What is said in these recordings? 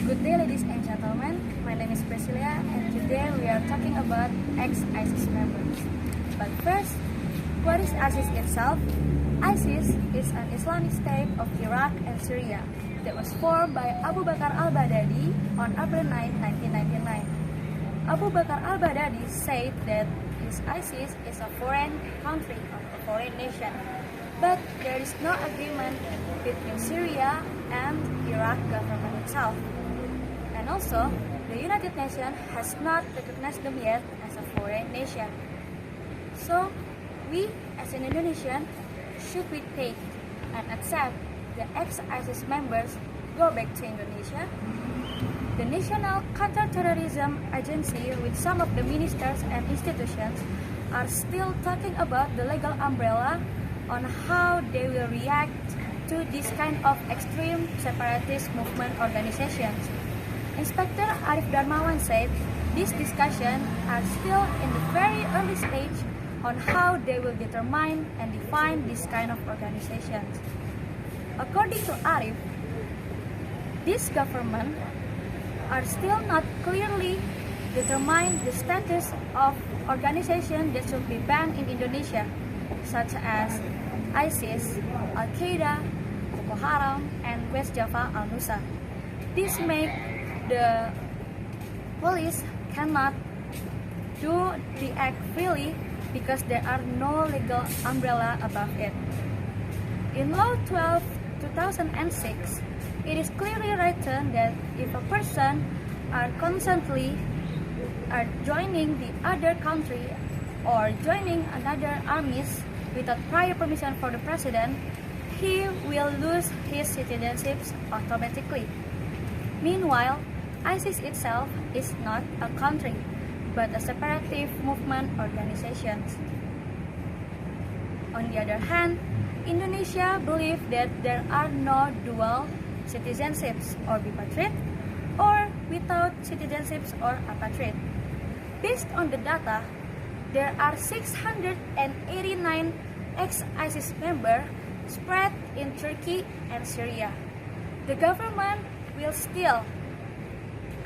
Good day, ladies and gentlemen. My name is Pricillia, and today we are talking about ex-ISIS members. But first, what is ISIS itself? ISIS is an Islamic state of Iraq and Syria that was formed by Abu Bakr al-Baghdadi on April 9, 1999. Abu Bakr al-Baghdadi said that ISIS is a foreign country of a foreign nation, but there is no agreement between Syria and Iraq government itself. And also, the United Nations has not recognized them yet as a foreign nation. So, we as an Indonesian, should we take and accept the ex-ISIS members go back to Indonesia? The National Counterterrorism Agency with some of the ministers and institutions are still talking about the legal umbrella on how they will react to this kind of extreme separatist movement organizations. Inspector Arif Darmawan said these discussions are still in the very early stage on how they will determine and define this kind of organizations. According to Arif, this government are still not clearly determine the status of organizations that should be banned in Indonesia, such as ISIS, Al-Qaeda, Boko Haram, and West Java al-Nusra. This makes the police cannot react freely because there are no legal umbrella above it. In Law 12/2006, it is clearly written that if a person are constantly joining the other country or joining another armies without prior permission for the president, he will lose his citizenship automatically. Meanwhile, ISIS itself is not a country, but a separatist movement organization. On the other hand, Indonesia believes that there are no dual citizenships or bipartite or without citizenships or apatride. Based on the data, there are 689 ex-ISIS members spread in Turkey and Syria. The government will still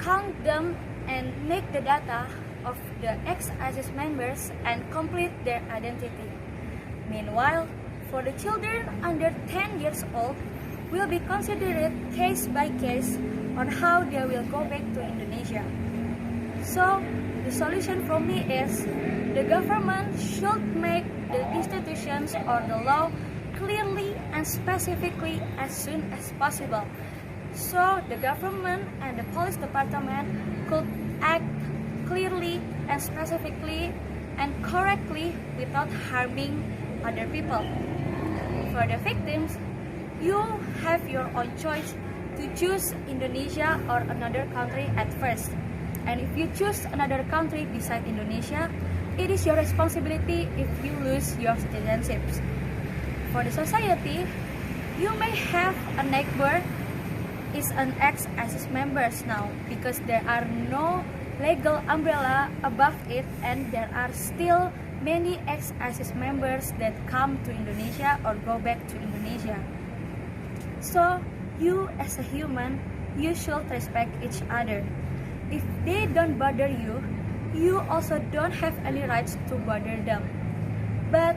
count them and make the data of the ex-ISIS members and complete their identity. Meanwhile, for the children under 10 years old, will be considered case by case on how they will go back to Indonesia. So, the solution for me is the government should make the institutions or the law clearly and specifically as soon as possible, so the government and the police department could act clearly and specifically and correctly without harming other people. For the victims, you have your own choice to choose Indonesia or another country at first. And if you choose another country beside Indonesia, it is your responsibility if you lose your citizenship. For the society, you may have a neighbor is an ex-ISIS members now because there are no legal umbrella above it, and there are still many ex-ISIS members that come to Indonesia or go back to Indonesia. So, you as a human, you should respect each other. If they don't bother you, you also don't have any rights to bother them. But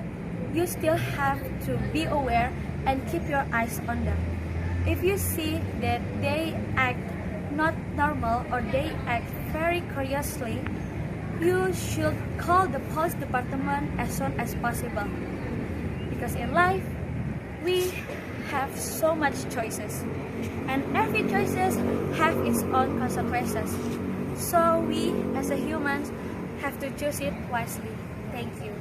you still have to be aware and keep your eyes on them. If you see that they act not normal or they act very curiously, you should call the police department as soon as possible. Because in life, we have so much choices, and every choices have its own consequences. So we as a humans have to choose it wisely. Thank you.